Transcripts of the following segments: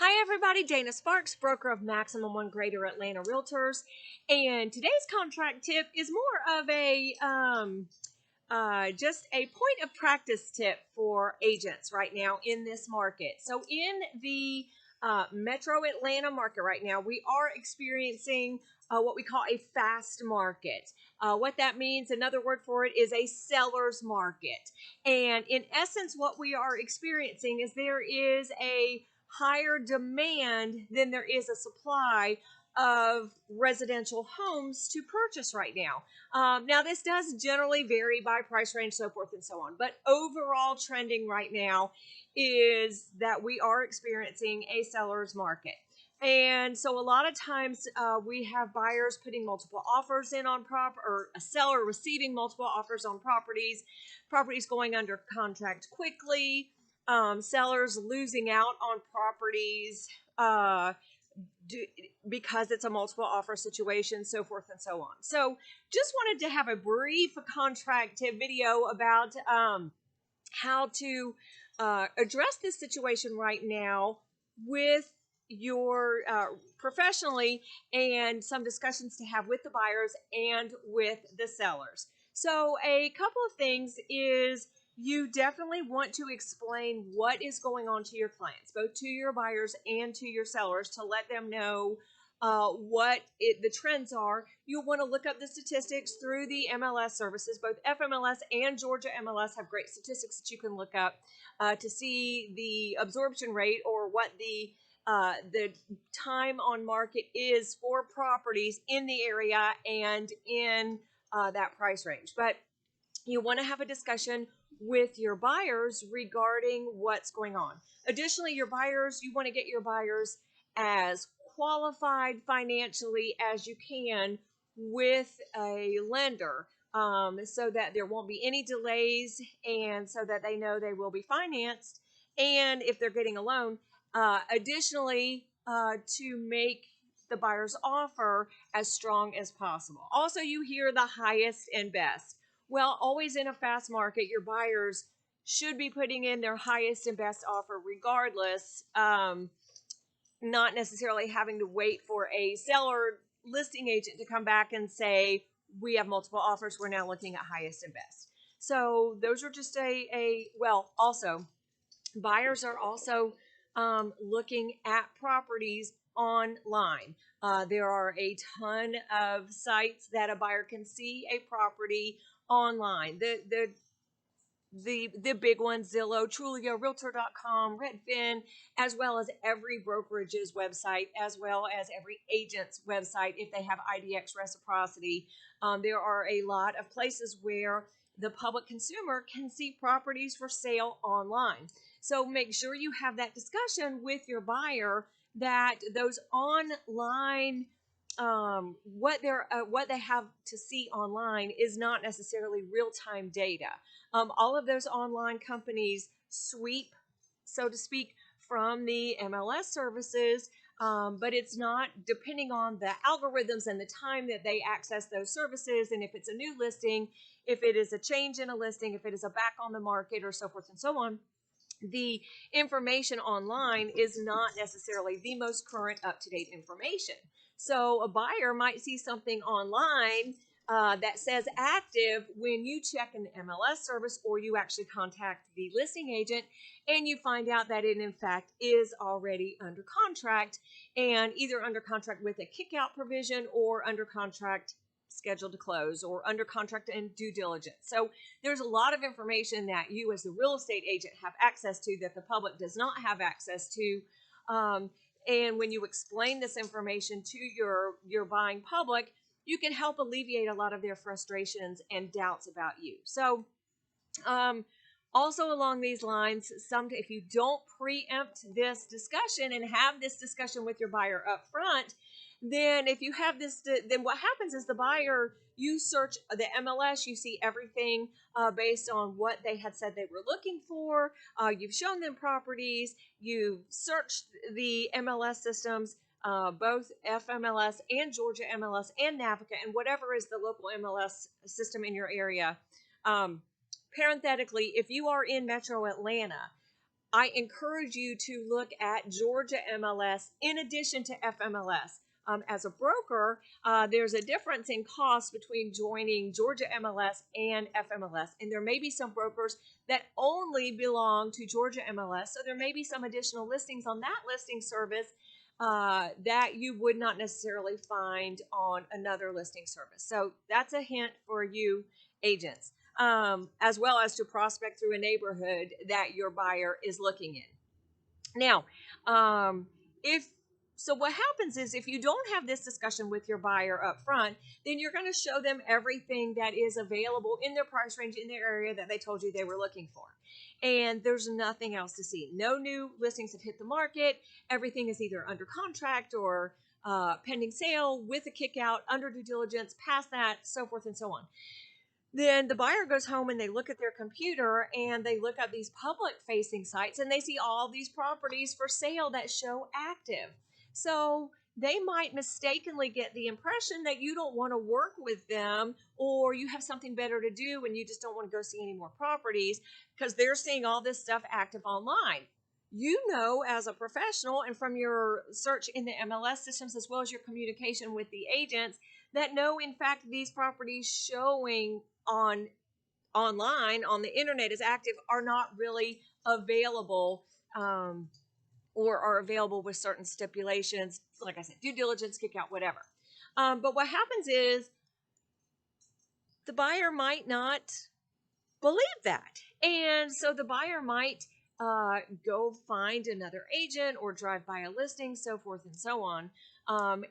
Hi everybody, Dana Sparks, broker of Maximum One Greater Atlanta Realtors, and today's contract tip is more of a just a point of practice tip for agents right now in this market. So in the Metro Atlanta market right now, we are experiencing what we call a fast market. What that means, another word for it, is a seller's market. And in essence, what we are experiencing is there is a higher demand than there is a supply of residential homes to purchase right now. Now, this does generally vary by price range, so forth and so on. But overall trending right now is that we are experiencing a seller's market. And so a lot of times we have buyers putting multiple offers in on or a seller receiving multiple offers on properties going under contract quickly, sellers losing out on properties because it's a multiple offer situation, so forth and so on. So just wanted to have a brief contract tip video about how to address this situation right now with your professionally, and some discussions to have with the buyers and with the sellers. So a couple of things is you definitely want to explain what is going on to your clients, both to your buyers and to your sellers, to let them know what the trends are. You'll want to look up the statistics through the MLS services. Both FMLS and Georgia MLS have great statistics that you can look up to see the absorption rate, or what the time on market is for properties in the area and in that price range. But you want to have a discussion with your buyers regarding what's going on. Additionally, you want to get your buyers as qualified financially as you can with a lender, so that there won't be any delays, and so that they know they will be financed, and if they're getting a loan, additionally, to make the buyer's offer as strong as possible. Also, you hear the highest and best. Well, always in a fast market, your buyers should be putting in their highest and best offer regardless, not necessarily having to wait for a seller listing agent to come back and say, we have multiple offers, we're now looking at highest and best. So those are just also buyers are also looking at properties online. There are a ton of sites that a buyer can see a property online. The big ones: Zillow, Trulia, Realtor.com, Redfin, as well as every brokerage's website, as well as every agent's website if they have IDX reciprocity. There are a lot of places where the public consumer can see properties for sale online. So make sure you have that discussion with your buyer, that those online what they have to see online is not necessarily real-time data. All of those online companies sweep, so to speak, from the MLS services, but it's not depending on the algorithms and the time that they access those services, and if it's a new listing, if it is a change in a listing, if it is a back on the market, or so forth and so on. The information online is not necessarily the most current, up-to-date information. So a buyer might see something online that says active when you check an MLS service, or you actually contact the listing agent and you find out that it in fact is already under contract, and either under contract with a kickout provision, or under contract scheduled to close, or under contract and due diligence. So there's a lot of information that you as the real estate agent have access to that the public does not have access to. And when you explain this information to your buying public, you can help alleviate a lot of their frustrations and doubts about you. So also along these lines, if you don't preempt this discussion and have this discussion with your buyer up front, then if you have this, then what happens is the buyer, you search the MLS, you see everything based on what they had said they were looking for. You've shown them properties, you've searched the MLS systems, both FMLS and Georgia MLS and Navica, and whatever is the local MLS system in your area. Parenthetically, if you are in Metro Atlanta, I encourage you to look at Georgia MLS in addition to FMLS. As a broker, there's a difference in cost between joining Georgia MLS and FMLS. And there may be some brokers that only belong to Georgia MLS. So there may be some additional listings on that listing service that you would not necessarily find on another listing service. So that's a hint for you agents, as well as to prospect through a neighborhood that your buyer is looking in. Now, if so, what happens is if you don't have this discussion with your buyer up front, then you're going to show them everything that is available in their price range in their area that they told you they were looking for. And there's nothing else to see. No new listings have hit the market. Everything is either under contract or pending sale, with a kick out, under due diligence, past that, so forth and so on. Then the buyer goes home and they look at their computer and they look at these public facing sites and they see all these properties for sale that show active. So they might mistakenly get the impression that you don't want to work with them, or you have something better to do and you just don't want to go see any more properties because they're seeing all this stuff active online. You know, as a professional and from your search in the MLS systems, as well as your communication with the agents, that no, in fact, these properties showing online on the internet as active are not really available, or are available with certain stipulations, like I said, due diligence, kick out, whatever. But what happens is the buyer might not believe that, and so the buyer might go find another agent or drive by a listing, so forth and so on.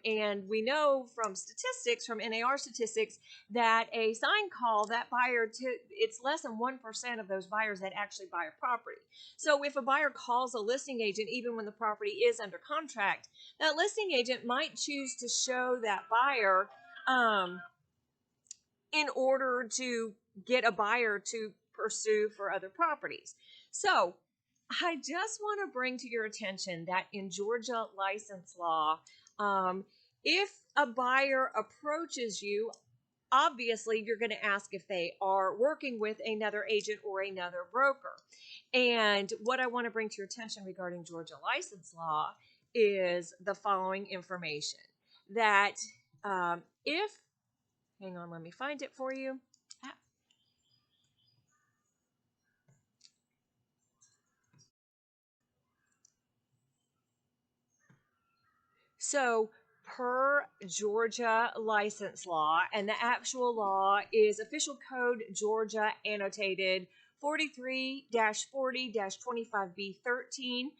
And we know from statistics, from NAR statistics, that a sign call, that buyer, it's less than 1% of those buyers that actually buy a property. So if a buyer calls a listing agent, even when the property is under contract, that listing agent might choose to show that buyer in order to get a buyer to pursue for other properties. So I just want to bring to your attention that in Georgia license law, if a buyer approaches you, obviously you're going to ask if they are working with another agent or another broker. And what I want to bring to your attention regarding Georgia license law is the following information. That if, hang on, let me find it for you. So, per Georgia license law, and the actual law is Official Code Georgia annotated 43 40 25B 13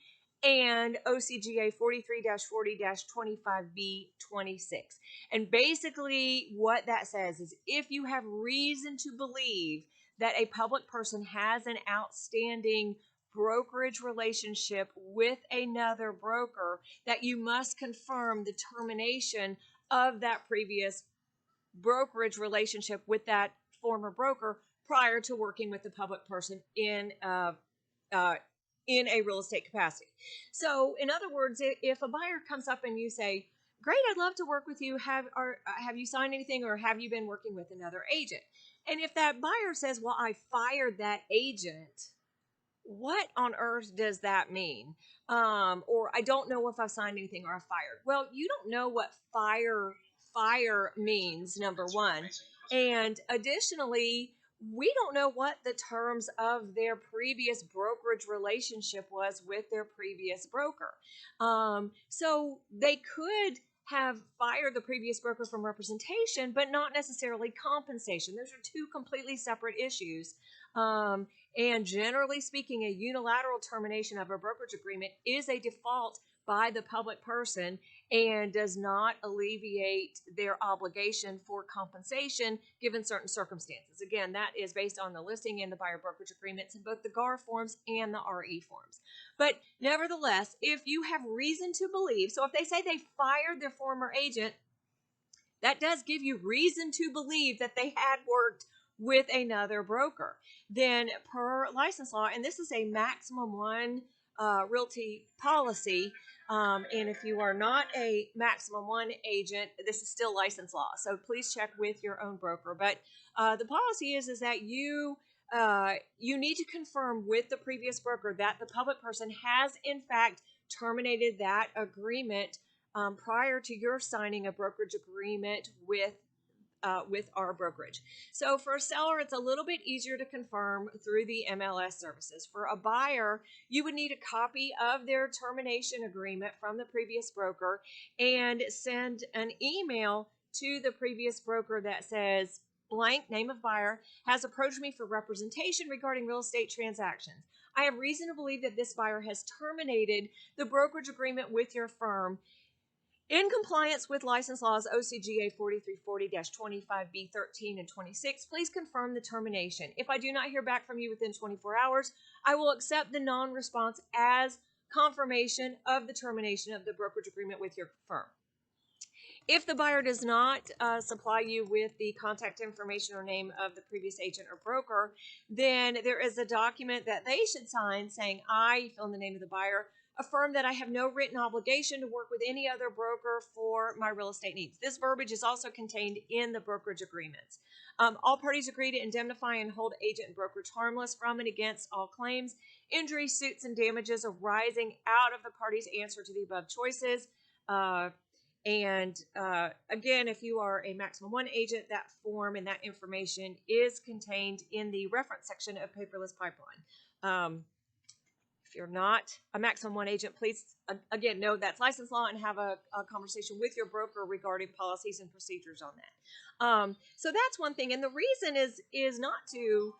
and OCGA 43 40 25B 26. And basically, what that says is if you have reason to believe that a public person has an outstanding brokerage relationship with another broker, that you must confirm the termination of that previous brokerage relationship with that former broker prior to working with the public person in a real estate capacity. So, in other words, if a buyer comes up and you say, "Great, I'd love to work with you. Have you signed anything, or have you been working with another agent?" And if that buyer says, "Well, I fired that agent," what on earth does that mean? Or I don't know if I've signed anything or I fired. Well, you don't know what fire means, number one. And additionally, we don't know what the terms of their previous brokerage relationship was with their previous broker. So they could have fired the previous broker from representation, but not necessarily compensation. Those are two completely separate issues. And generally speaking, a unilateral termination of a brokerage agreement is a default by the public person and does not alleviate their obligation for compensation given certain circumstances. Again, that is based on the listing and the buyer brokerage agreements in both the GAR forms and the RE forms. But nevertheless, if you have reason to believe, so if they say they fired their former agent, that does give you reason to believe that they had worked with another broker. Then per license law, and this is a maximum one realty policy, and if you are not a maximum one agent, this is still license law. So please check with your own broker. But the policy is that you you need to confirm with the previous broker that the public person has in fact terminated that agreement prior to your signing a brokerage agreement with our brokerage. So for a seller, it's a little bit easier to confirm through the MLS services. For a buyer, you would need a copy of their termination agreement from the previous broker and send an email to the previous broker that says, blank name of buyer has approached me for representation regarding real estate transactions. I have reason to believe that this buyer has terminated the brokerage agreement with your firm in compliance with license laws OCGA 4340-25B 13 and 26, please confirm the termination. If I do not hear back from you within 24 hours, I will accept the non-response as confirmation of the termination of the brokerage agreement with your firm. If the buyer does not supply you with the contact information or name of the previous agent or broker, then there is a document that they should sign saying, I, fill in the name of the buyer, affirm that I have no written obligation to work with any other broker for my real estate needs. This verbiage is also contained in the brokerage agreements. All parties agree to indemnify and hold agent and brokerage harmless from and against all claims, injuries, suits, and damages arising out of the parties' answer to the above choices. Again, if you are a maximum one agent, that form and that information is contained in the reference section of Paperless Pipeline. If you're not a maximum one agent, please, again, know that's license law and have a conversation with your broker regarding policies and procedures on that. So that's one thing. And the reason is not to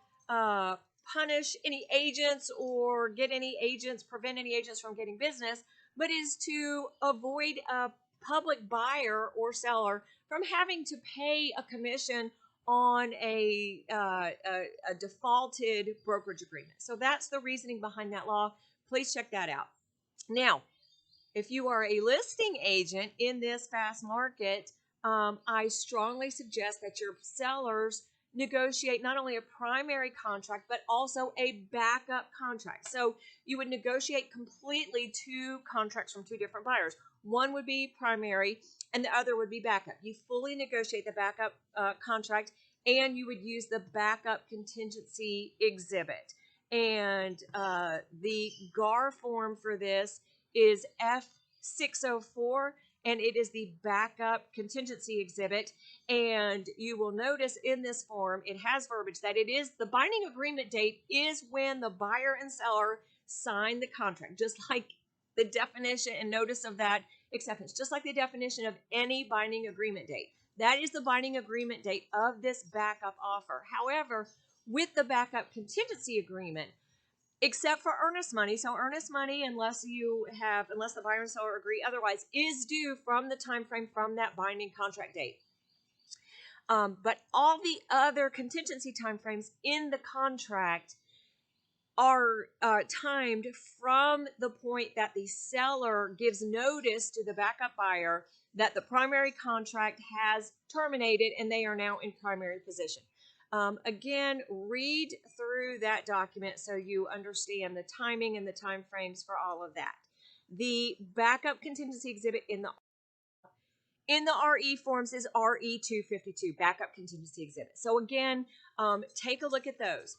punish any agents or prevent any agents from getting business, but is to avoid a public buyer or seller from having to pay a commission on a defaulted brokerage agreement. So that's the reasoning behind that law. Please check that out. Now, if you are a listing agent in this fast market, I strongly suggest that your sellers negotiate not only a primary contract, but also a backup contract. So you would negotiate completely two contracts from two different buyers. One would be primary and the other would be backup. You fully negotiate the backup contract, and you would use the backup contingency exhibit. And the GAR form for this is F604, and it is the backup contingency exhibit. And you will notice in this form, it has verbiage that it is the binding agreement date is when the buyer and seller sign the contract, just like the definition and notice of that acceptance, just like the definition of any binding agreement date. That is the binding agreement date of this backup offer. However, with the backup contingency agreement, except for earnest money, so earnest money, unless the buyer and seller agree otherwise, is due from the time frame from that binding contract date. But all the other contingency timeframes in the contract are timed from the point that the seller gives notice to the backup buyer that the primary contract has terminated and they are now in primary position. Again, read through that document so you understand the timing and the time frames for all of that. The backup contingency exhibit in the RE forms is RE252, backup contingency exhibit. So again, take a look at those.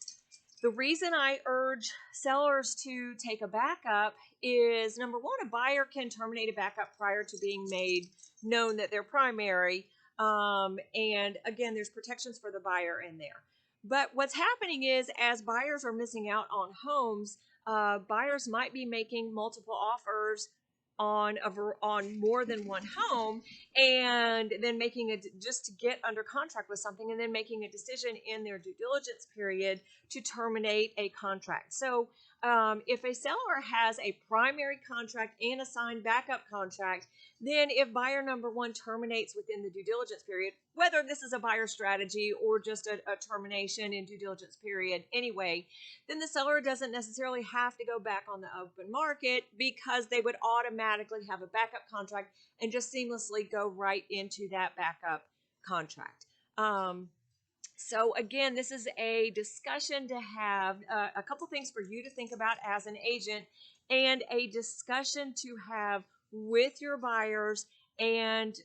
The reason I urge sellers to take a backup is, number one, a buyer can terminate a backup prior to being made known that they're primary. And again, there's protections for the buyer in there. But what's happening is, as buyers are missing out on homes, buyers might be making multiple offers on more than one home, and then just to get under contract with something, and then making a decision in their due diligence period to terminate a contract. So if a seller has a primary contract and a signed backup contract, then if buyer number one terminates within the due diligence period, whether this is a buyer strategy or just a termination in due diligence period anyway, then the seller doesn't necessarily have to go back on the open market, because they would automatically have a backup contract and just seamlessly go right into that backup contract. So again, this is a discussion to have, a couple things for you to think about as an agent, and a discussion to have with your buyers and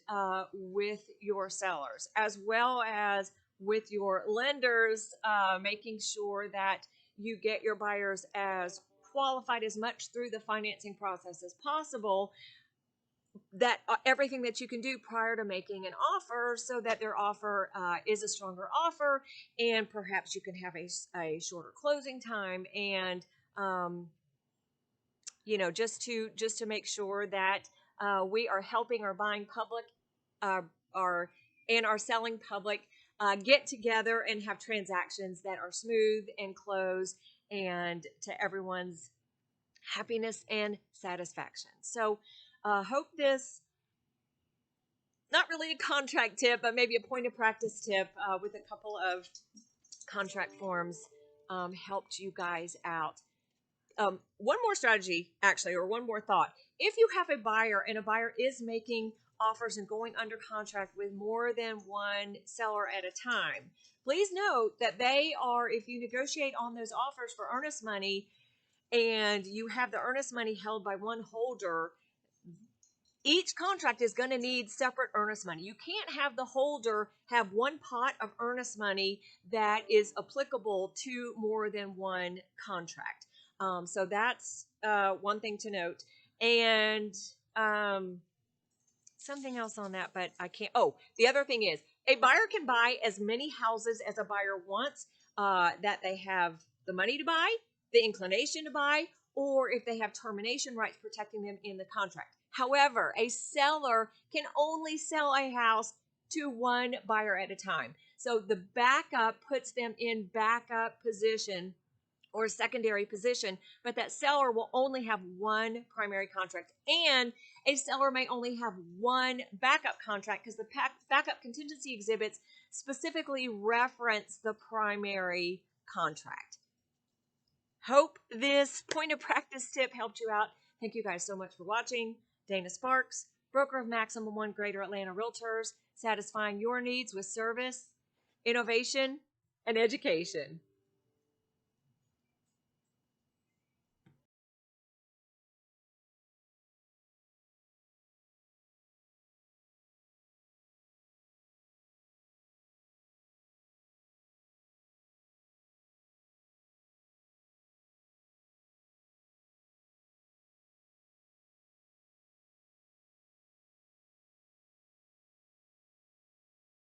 with your sellers, as well as with your lenders, making sure that you get your buyers as qualified as much through the financing process as possible, that everything that you can do prior to making an offer so that their offer is a stronger offer, and perhaps you can have a shorter closing time, and just to make sure that we are helping our buying public, uh, our and our selling public get together and have transactions that are smooth and close, and to everyone's happiness and satisfaction. So hope this, not really a contract tip, but maybe a point of practice tip with a couple of contract forms, helped you guys out. One more strategy, actually, or one more thought. If you have a buyer and a buyer is making offers and going under contract with more than one seller at a time, please note that they are, if you negotiate on those offers for earnest money and you have the earnest money held by one holder, each contract is going to need separate earnest money. You can't have the holder have one pot of earnest money that is applicable to more than one contract. So that's one thing to note. And something else on that, but I can't. Oh, the other thing is a buyer can buy as many houses as a buyer wants, that they have the money to buy, the inclination to buy, or if they have termination rights protecting them in the contract. However, a seller can only sell a house to one buyer at a time. So the backup puts them in backup position or secondary position, but that seller will only have one primary contract, and a seller may only have one backup contract because the backup contingency exhibits specifically reference the primary contract. Hope this point of practice tip helped you out. Thank you guys so much for watching. Dana Sparks, broker of Maximum One Greater Atlanta Realtors, satisfying your needs with service, innovation, and education.